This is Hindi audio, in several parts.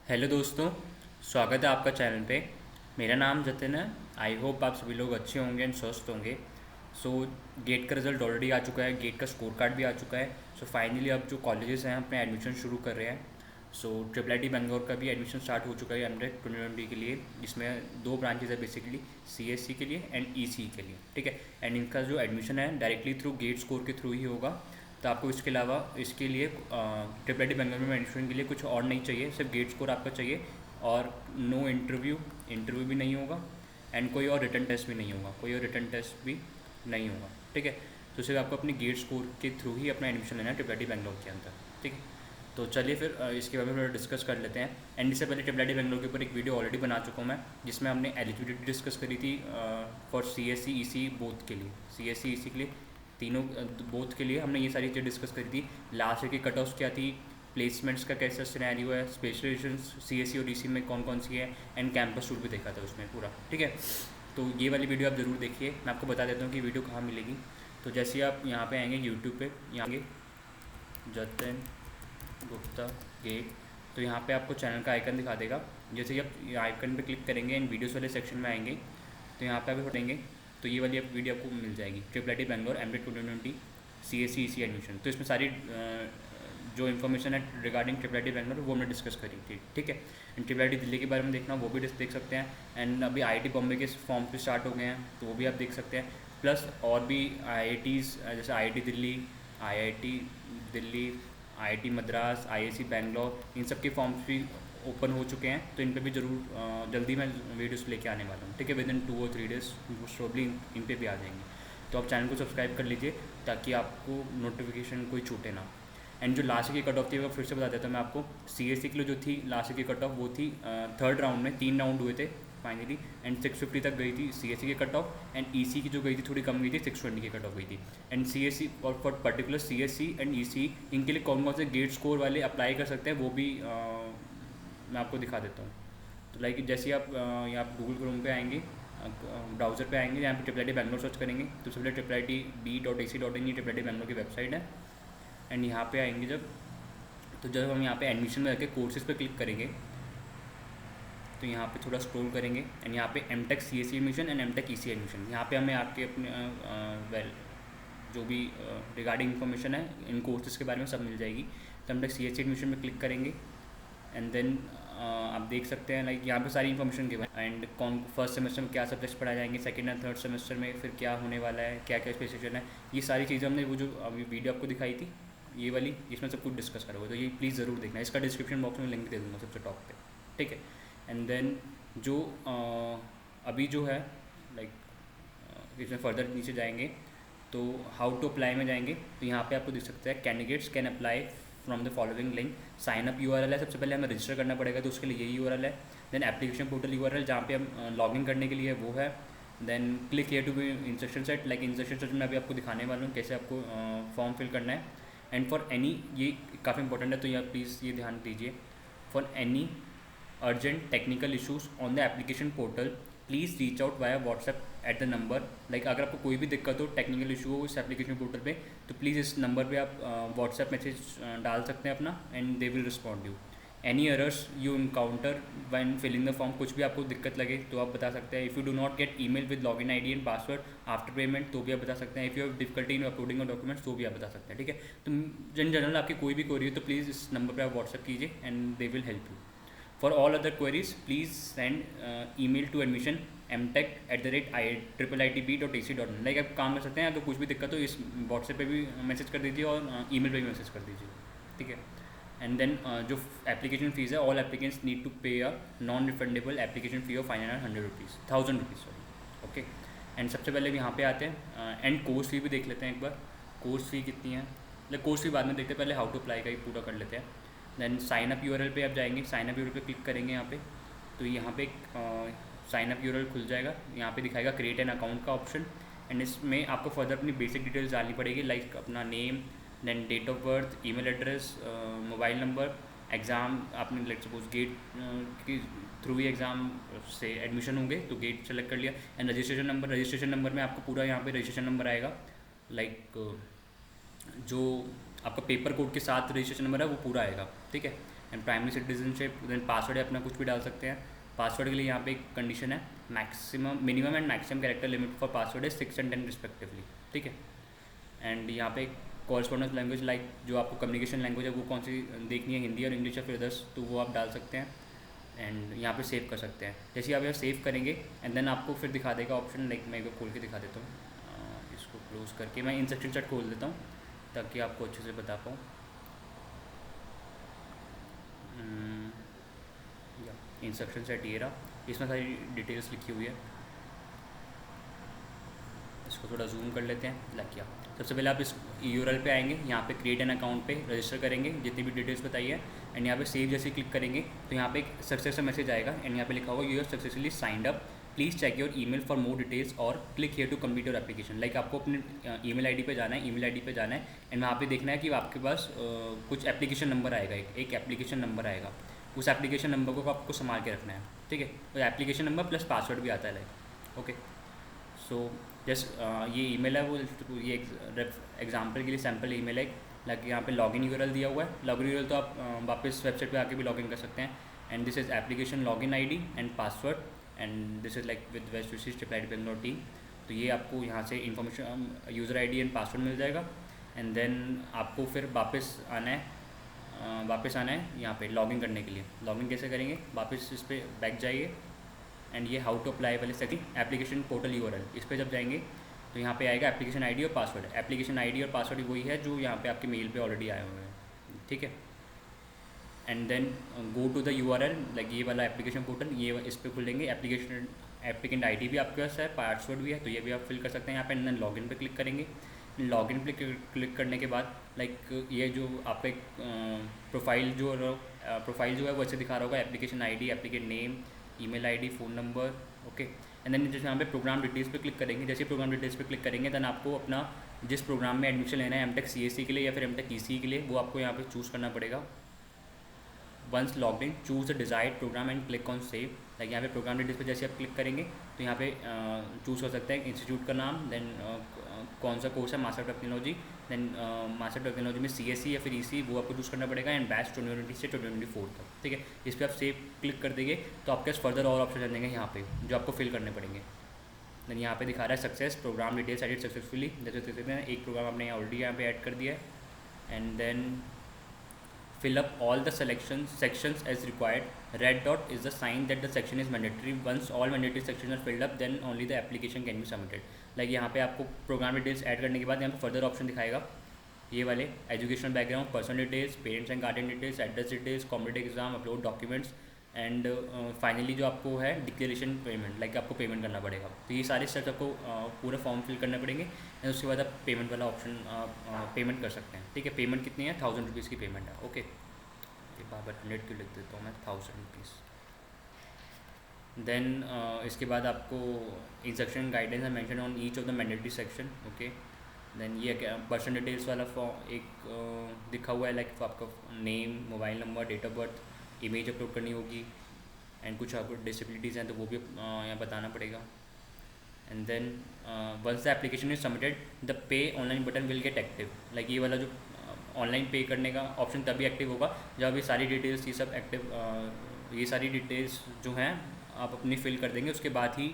हेलो दोस्तों, स्वागत है आपका चैनल पे। मेरा नाम जतिन है। आई होप आप सभी लोग अच्छे होंगे एंड स्वस्थ होंगे। सो गेट का रिज़ल्ट ऑलरेडी आ चुका है, गेट का स्कोर कार्ड भी आ चुका है। सो फाइनली अब जो कॉलेजेस हैं अपने एडमिशन शुरू कर रहे हैं। सो ट्रिपल आई टी बेंगलोर का भी एडमिशन स्टार्ट हो चुका है एमटेक 2020 के लिए, जिसमें दो ब्रांचेज है बेसिकली, सी एस सी के लिए एंड ई सी के लिए। ठीक है। एंड इनका जो एडमिशन है डायरेक्टली थ्रू गेट स्कोर के थ्रू ही होगा। तो आपको इसके अलावा इसके लिए ट्रिपल आई टी बेंगलोर में एडमिशन के लिए कुछ और नहीं चाहिए, सिर्फ गेट स्कोर आपका चाहिए। और नो इंटरव्यू, इंटरव्यू भी नहीं होगा। एंड कोई और रिटर्न टेस्ट भी नहीं होगा, कोई और रिटर्न टेस्ट भी नहीं होगा। ठीक है। तो सिर्फ आपको अपने गेट स्कोर के थ्रू ही अपना एडमिशन लेना है ट्रिपल आई टी बेंगलोर के अंदर। ठीक है। तो चलिए फिर इसके बारे में थोड़ा डिस्कस कर लेते हैं। एंड इससे पहले ट्रिपल आई टी बेंगलोर के ऊपर एक वीडियो ऑलरेडी बना चुका हूँ मैं, जिसमें हमने एलिजिबिलिटी डिस्कस करी थी for C S C E C both के लिए, सी एस सी ई सी के लिए तीनों बोथ के लिए हमने ये सारी चीज़ें डिस्कस करी थी। लास्ट ईयर की कट ऑफ्स क्या थी, प्लेसमेंट्स का कैसा सिनेरियो है, स्पेशलाइजेशन सी एस सी और ई सी में कौन कौन सी है, एंड कैंपस टूर भी देखा था उसमें पूरा। ठीक है। तो ये वाली वीडियो आप ज़रूर देखिए। मैं आपको बता देता हूँ कि वीडियो कहाँ मिलेगी। तो जैसे आप यहाँ पे आएंगे यूट्यूब पे, यहाँ आएंगे जतिन गुप्ता गेट, तो यहाँ पे आपको चैनल का आइकन दिखा देगा। जैसे ही आप आइकन पे क्लिक करेंगे एंड वीडियोस वाले सेक्शन में आएंगे, तो यहाँ पे आप उठेंगे तो ये वाली वीडियो आपको मिल जाएगी, triple I T Bangalore M Tech 2020 C S C E C admission. तो इसमें सारी जो इन्फॉर्मेशन है regarding triple I T Bangalore वो हमने डिस्कस करी थी। ठीक है। And triple I T Delhi के बारे में देखना वो भी देख सकते हैं। एंड अभी आई आई टी बॉम्बे के फॉर्म भी स्टार्ट हो गए हैं, तो वो भी आप देख सकते हैं। प्लस और भी आई आई टीज़ जैसे I I T Delhi, I I T Delhi, IIT Madras, IISc Bangalore, इन सब के फॉर्म्स भी ओपन हो चुके हैं। तो इन पे भी ज़रूर जल्दी मैं वीडियोस लेके आने वाला हूँ। ठीक है। विद इन 2 और 3 डेज़ प्रोबली इन पे भी आ जाएंगे। तो आप चैनल को सब्सक्राइब कर लीजिए ताकि आपको नोटिफिकेशन कोई छूटे ना। एंड जो लास्ट की कट ऑफ थी वो फिर से बता देता हूँ मैं आपको। सी एस सी के लिए जो थी लास्ट की कट ऑफ वो थी थर्ड राउंड में 3 राउंड हुए थे फाइनली, एंड 650 तक गई थी सी एस सी की कट ऑफ। एंड ई सी की जो गई थी थोड़ी कम गई थी, 620 की कट ऑफ गई थी। एंड सी एस सी और for particular C S C and E C इनके लिए कौन कौन से गेट स्कोर वाले अप्लाई कर सकते हैं वो भी मैं आपको दिखा देता हूँ। तो लाइक जैसे आप यहाँ गूगल क्रोम पे आएंगे, ब्राउज़र पे आएंगे, यहाँ पे triple I T Bangalore search करेंगे तो सबसे पहले triple I T B dot A C dot in, ये ट्रिपल आई टी बैंगलोर की वेबसाइट है। एंड यहाँ पे आएंगे जब हम यहाँ पे एडमिशन में जाके कोर्सेज पे क्लिक करेंगे, तो यहाँ पे थोड़ा स्क्रॉल करेंगे एंड यहाँ पे M Tech C S C admission and M Tech E C admission, यहाँ पे हमें आपके अपने जो भी रिगार्डिंग इन्फॉर्मेशन है इन कोर्सेज के बारे में सब मिल जाएगी। तो M Tech C S C admission में क्लिक करेंगे एंड देन आप देख सकते हैं लाइक यहाँ पे सारी इन्फॉर्मेशन के बारे एंड कौन फर्स्ट सेमेस्टर में क्या सब्जेक्ट्स पढ़ाए जाएंगे, सेकंड एंड थर्ड सेमेस्टर में फिर क्या होने वाला है, क्या क्या स्पेसिफिकेशन है, ये सारी चीज़ें हमने वो जो अभी वीडियो आपको दिखाई थी ये वाली, इसमें सब कुछ डिस्कस करोगे। तो ये प्लीज़ ज़रूर देखना, इसका डिस्क्रिप्शन बॉक्स में लिंक दे दूँगा सबसे टॉप पे। ठीक है। एंड देन जो अभी जो है लाइक इसमें फर्दर नीचे जाएंगे तो हाउ टू अप्लाई में जाएंगे, तो यहाँ पे आपको दिख सकता है candidates can apply from the following link. Sign up URL है, सबसे पहले हमें रजिस्टर करना पड़ेगा तो उसके लिए यही यूआरएल है। देन एप्लीकेशन पोर्टल यूआरएल जहाँ पे हम लॉगिन करने के लिए वो है। Then click here to be instruction set, like instruction set में अभी आपको दिखाने वाला हूँ कैसे आपको फॉर्म फिल करना है। एंड फॉर एनी, ये काफ़ी इंपॉर्टेंट है तो ये प्लीज़ ये ध्यान दीजिए, for any urgent technical issues on the application portal please reach out via WhatsApp at the number. Like अगर आपको कोई भी दिक्कत हो, टेक्निकल इशू हो इस एप्लीकेशन पोर्टल पे, तो प्लीज़ इस नंबर पे आप व्हाट्सएप मैसेज डाल सकते हैं अपना and they will respond you. Any errors you encounter when filling the form, कुछ भी आपको दिक्कत लगे तो आप बता सकते हैं। If you do not gate email with login ID and password after payment तो भी आप बता सकते हैं। If you have difficulty in uploading documents तो भी आप बता सकते हैं। ठीक है। तो इन जनरल आपकी कोई भी क्वेरी हो तो प्लीज़ इस नंबर पर आप व्हाट्सएप कीजिए and they will help you. For all other queries, please send email to admission mtech@iiitb.ac.in। Like आप काम कर सकते हैं, अगर कुछ भी दिक्कत हो इस व्हाट्सएप पे भी मैसेज कर दीजिए और ईमेल पे भी मैसेज कर दीजिए। ठीक है। एंड देन जो एप्लीकेशन फ़ीस है, ऑल एप्लीकेंट्स नीड टू पे a non refundable application fee of 1000 rupees sorry. Okay. And सबसे पहले भी यहाँ पे आते हैं एंड कोर्स फ़ी भी देख लेते हैं एक बार, कोर्स फ़ी कितनी है। लाइक कोर्स फ़ी बाद में देखते हैं, पहले हाउ टू अप्लाई का ही पूरा कर लेते हैं। देन साइन अप यूआरएल पे आप जाएंगे, साइन अप यूआरएल पे क्लिक करेंगे यहाँ पे, तो यहाँ पे साइन अप यूआरएल खुल जाएगा। यहाँ पे दिखाएगा क्रिएट एन अकाउंट का ऑप्शन एंड इसमें आपको फर्दर अपनी बेसिक डिटेल्स डालनी पड़ेगी, लाइक अपना name, then date of birth, email address, mobile number, exam आपने लेट सपोज गेट के थ्रू ही एग्ज़ाम से एडमिशन होंगे तो गेट सेलेक्ट कर लिया। And registration number, registration number में आपको पूरा यहाँ पे रजिस्ट्रेशन नंबर आएगा, लाइक जो आपका पेपर कोड के साथ रजिस्ट्रेशन नंबर है वो पूरा आएगा। ठीक है। And primary citizenship, then password अपना कुछ भी डाल सकते हैं। पासवर्ड के लिए यहाँ पे एक कंडीशन है, maximum minimum and maximum character limit for password है 6 and 10 रिस्पेक्टिवली, ठीक है। एंड यहाँ पे कॉरस्पॉन्डेंस लैंग्वेज लाइक जो आपको कम्युनिकेशन लैंग्वेज है वो कौन सी देखनी है, हिंदी और इंग्लिश या फिर अदर्स, तो वो आप डाल सकते हैं। एंड यहाँ पे सेव कर सकते हैं। जैसे आप यहाँ सेव करेंगे एंड देन आपको फिर दिखा देगा ऑप्शन, लाइक मैं खोल के दिखा देता हूँ। इसको क्लोज करके मैं इंस्ट्रक्शन सेट खोल देता हूँ ताकि आपको अच्छे से बता पाऊँ। इंस्ट्रक्शन सेट ये रहा, इसमें सारी डिटेल्स लिखी हुई है। इसको थोड़ा जूम कर लेते हैं। लग गया। सबसे पहले आप इस यूआरएल पे आएंगे, यहाँ पे क्रिएट एन अकाउंट पे रजिस्टर करेंगे जितनी भी डिटेल्स बताई है, एंड यहाँ पे सेव जैसे क्लिक करेंगे तो यहाँ पे एक सक्सेस मैसेज आएगा एंड यहाँ पे लिखा होगा you are successfully signed up, please check your email for more details और click here to complete your application. Like आपको अपने ईमेल आईडी पे जाना है, ईमेल आईडी पे जाना है एंड वहाँ पे देखना है कि आपके पास कुछ एप्लीकेशन नंबर आएगा, एक एप्लीकेशन नंबर आएगा। उस एप्लीकेशन नंबर को आपको संभाल के रखना है, ठीक है। तो एप्लीकेशन नंबर प्लस पासवर्ड भी आता है, लाइक ओके। सो जस्ट ये ईमेल है, वो ये एग्जांपल के लिए सैम्पल ईमेल है, लाइक यहाँ पे लॉगिन यूआरएल दिया हुआ है। लॉगिन यूआरएल तो आप वापस वेबसाइट पे आके भी लॉगिन कर सकते हैं। And this is application login ID and password, and this is like with west Vishisht applied Bangalore team. तो ये आपको यहाँ से information user ID and password मिल जाएगा। एंड देन आपको फिर वापस आना है यहाँ पे लॉगिन करने के लिए। लॉगिन कैसे करेंगे, वापस इस पर बैक जाइए एंड ये हाउ टू अप्लाई वाले सेटिंग एप्लीकेशन पोर्टल यूआरएल, इस पर जब जाएंगे तो यहाँ पे आएगा एप्लीकेशन आईडी और पासवर्ड। एप्लीकेशन आईडी और पासवर्ड वही है जो यहाँ पे आपके मेल पे ऑलरेडी आए हुए हैं, ठीक है। And then go to the URL, like ये वाला एप्लीकेशन पोर्टल, ये इस पर खुलेंगे। एप्लीकेंट आईडी भी आपके पास है, पासवर्ड भी है, तो ये भी आप फिल कर सकते हैं यहाँ पे। एंड देन लॉगिन पे क्लिक करेंगे। लॉगिन पे क्लिक करने के बाद लाइक ये जो आपका एक प्रोफाइल जो है वो ऐसे दिखा रहा होगा, application ID, applicant name, email ID, phone number, okay. And then जैसे यहाँ पे प्रोग्राम डिटेल्स पे क्लिक करेंगे, जैसे प्रोग्राम डिटेल्स पे क्लिक करेंगे देन आपको अपना जिस प्रोग्राम में एडमिशन लेना है, एमटेक सीएससी के लिए या फिर एमटेक ईसीई के लिए, वो आपको यहाँ पे चूज़ करना पड़ेगा। Once logged in choose the desired programme and click on save. Like यहाँ पे प्रोग्राम डिटेल्स पे जैसे आप क्लिक करेंगे तो यहाँ पे चूज़ कर सकते हैं इंस्टीट्यूट का नाम, देन कौन सा कोर्स है, master technology, then master technology में सीएससी या फिर ईसी, वो आपको चूज़ करना पड़ेगा। एंड बैच 2020 से 2024 तक, ठीक है। इस पर आप सेव क्लिक कर देंगे तो आपके पास फर्दर और ऑप्शन आ जाएंगे यहाँ पे जो आपको फिल करने पड़ेंगे। देन यहाँ पे दिखा रहा है success programme details edit successfully, जैसे देख सकते हैं एक प्रोग्राम आपने ऑलरेडी यहाँ पे ऐड कर दिया है। And then fill up all the sections as required. Red dot is the sign that the section is mandatory. Once all mandatory sections are filled up, then only the application can be submitted. Like यहाँ पे आपको प्रोग्राम डिटेल्स ऐड करने के बाद यहाँ पे फर्दर ऑप्शन दिखाएगा, ये वाले educational background, personal details, parents and guardian details, address details, competitive exam, upload documents, and finally जो आपको है डिक्लेरेशन पेमेंट, लाइक आपको पेमेंट करना पड़ेगा। तो ये सारे स्टेप्स आपको पूरा फॉर्म फिल करने पड़ेंगे एंड उसके बाद आप पेमेंट वाला ऑप्शन पेमेंट कर सकते हैं, ठीक है। पेमेंट कितनी है, 1000 रुपीज़ की पेमेंट है, ओके। बार 100 की लिख देता हूँ मैं, 1000 रुपीज़। देन इसके बाद आपको इंस्ट्रक्शन गाइडेंस है mention on each of the mandatory section, okay. Then ये पर्सन डिटेल्स वाला फॉर्म एक दिखा हुआ है, लाइक आपका name, mobile number, date of birth, image upload करनी होगी, एंड कुछ आपको डिसेबिलिटीज़ हैं तो वो भी यहाँ बताना पड़ेगा। And then once the application is submitted the pay online button will get active. Like ये वाला जो ऑनलाइन पे करने का ऑप्शन तभी एक्टिव होगा जब ये सारी डिटेल्स, ये सब एक्टिव, ये सारी डिटेल्स जो हैं आप अपनी फिल कर देंगे, उसके बाद ही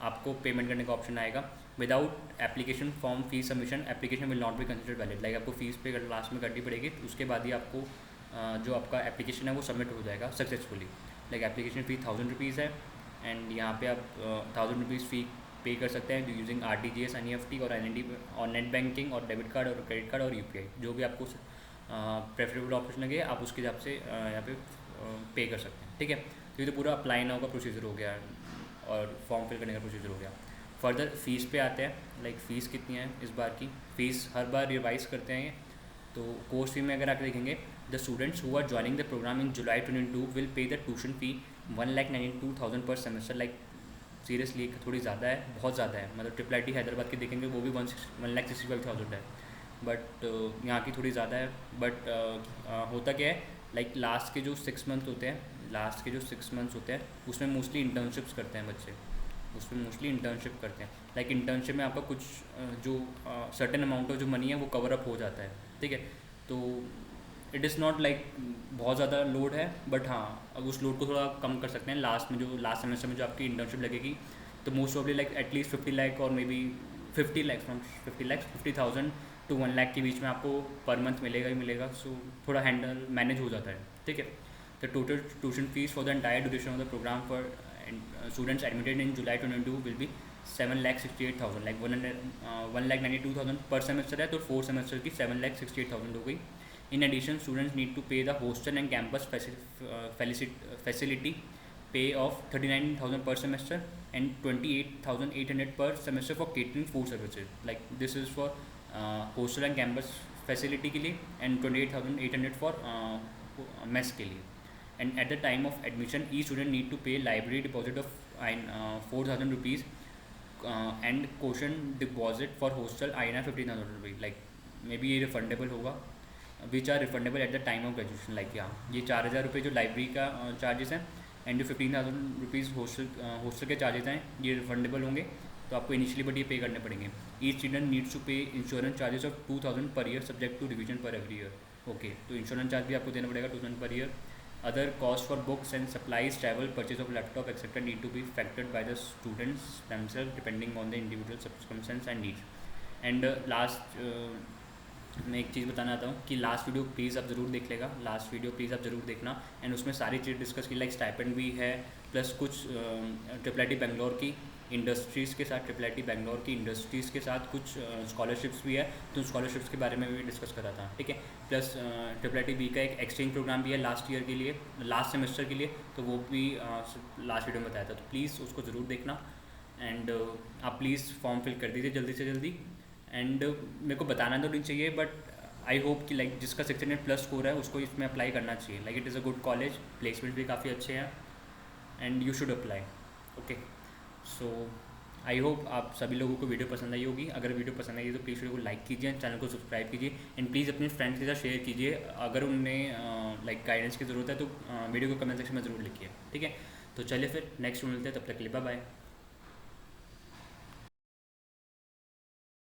आपको पेमेंट करने का ऑप्शन आएगा। Without application form fees submission application will not be considered valid. Like आपको फीस पे लास्ट में करनी पड़ेगी, उसके बाद ही आपको जो आपका एप्लीकेशन है वो सबमिट हो जाएगा successfully. Like application fee 1000 rupees है एंड यहाँ पे आप 1000 रुपीज़ फ़ी पे कर सकते हैं यूजिंग RTGS, NEFT और NND और नेट बैंकिंग और डेबिट कार्ड और क्रेडिट कार्ड और UPI, जो भी आपको प्रेफरेबल ऑप्शन लगे आप उसके हिसाब से यहाँ पे कर सकते हैं, ठीक है। तो ये तो पूरा अप्लाई नाउ का प्रोसीजर हो गया और फॉर्म फिल करने का प्रोसीजर हो गया। फर्दर फीस पे आते हैं, लाइक फ़ीस कितनी है इस बार की। फ़ीस हर बार रिवाइज़ करते हैं, तो कोर्स फी में अगर आप देखेंगे the students who are joining the programme in July 2022 will pay the tuition fee 1,92,000 per semester. Like seriously थोड़ी ज़्यादा है, बहुत ज़्यादा है। मतलब IIIT हैदराबाद की देखेंगे वो भी 1,65,000 है, बट यहाँ की थोड़ी ज़्यादा है। बट होता क्या है, लाइक लास्ट के जो 6 मंथ होते हैं उसमें मोस्टली इंटर्नशिप्स करते हैं बच्चे, उसमें मोस्टली इंटर्नशिप करते हैं। लाइक इंटर्नशिप में आपका कुछ जो सर्टेन अमाउंट ऑफ जो मनी है वो कवर अप हो जाता है, ठीक है। तो इट इज़ नॉट लाइक बहुत ज़्यादा लोड है, बट हाँ अब उस लोड को थोड़ा कम कर सकते हैं लास्ट में, जो लास्ट सेमेस्टर में जो आपकी इंटर्नशिप लगेगी, तो most probably like at least 50 lakh और maybe 50 lakh, from 50 lakh 50,000 to 1 lakh के बीच में आपको पर मंथ मिलेगा ही मिलेगा। सो थोड़ा हैंडल मैनेज हो जाता है, ठीक है। The total tuition fees for the entire duration of the programme for students admitted in July 2022 will be 7,68,000, like 1,92,000 per semester है, तो 4 सेमेस्टर की 7,68,000 हो गई। In addition, students need to pay the hostel and campus facility pay of 39,000 per semester and 28,800 per semester for catering food services. Like this is for hostel and campus facility के लिए and 28,800 for mess के लिए. And at the time of admission, each student need to pay library deposit of 4,000 rupees and caution deposit for hostel INR 15,000 rupees. Like maybe ये refundable होगा, which are refundable at the time of graduation. Like यहाँ ये 4,000 रुपये जो लाइब्रेरी का चार्जेस हैं एंड जो 15,000 रुपीज़ हॉस्टल के चार्जेस हैं ये रिफंडेबल होंगे, तो आपको इनिशियली बट ये पे करने पड़ेंगे। Each student needs to pay insurance charges of 2,000 per year subject to revision per every year. Okay, तो इंश्योरेंस चार्ज भी आपको देना पड़ेगा 2,000 per year. Other cost for books and supplies, travel, purchase of laptop etcetera need to be factored by the students themselves depending on the individual circumstances and needs. And last मैं एक चीज़ बताना चाहता हूँ कि लास्ट वीडियो प्लीज़ आप ज़रूर देख लेगा, लास्ट वीडियो प्लीज़ आप ज़रूर देखना। एंड उसमें सारी चीज़ डिस्कस की, लाइक स्टाइपेंड भी है, प्लस कुछ IIT बेंगलोर की इंडस्ट्रीज़ के साथ, IIT बेंगलोर की इंडस्ट्रीज़ के साथ कुछ स्कॉलरशिप्स भी है, तो स्कॉलरशिप्स के बारे में भी डिस्कस करा था, ठीक है। प्लस IIT बी का एक एक्सचेंज प्रोग्राम भी है लास्ट ईयर के लिए, लास्ट सेमेस्टर के लिए, तो वो भी लास्ट वीडियो में बताया था, तो प्लीज़ उसको ज़रूर देखना। एंड आप प्लीज़ फॉर्म फिल कर दीजिए जल्दी से जल्दी। एंड मेरे को बताना तो नहीं चाहिए, बट आई होप कि लाइक जिसका 600+ स्कोर है उसको इसमें अप्लाई करना चाहिए। Like it is a good college, placement भी काफ़ी अच्छे हैं and you should apply. Okay, so I hope आप सभी लोगों को वीडियो पसंद आई होगी। अगर वीडियो पसंद आई तो प्लीज़ वीडियो को लाइक कीजिए, चैनल को सब्सक्राइब कीजिए एंड प्लीज़ अपने फ्रेंड्स के साथ शेयर कीजिए। अगर उन्हें लाइक गाइडेंस की ज़रूरत है तो वीडियो को कमेंट सेक्शन में ज़रूर लिखिए, ठीक है। तो चलिए फिर नेक्स्ट मिलते हैं, तब तक के लिए बाय बाय।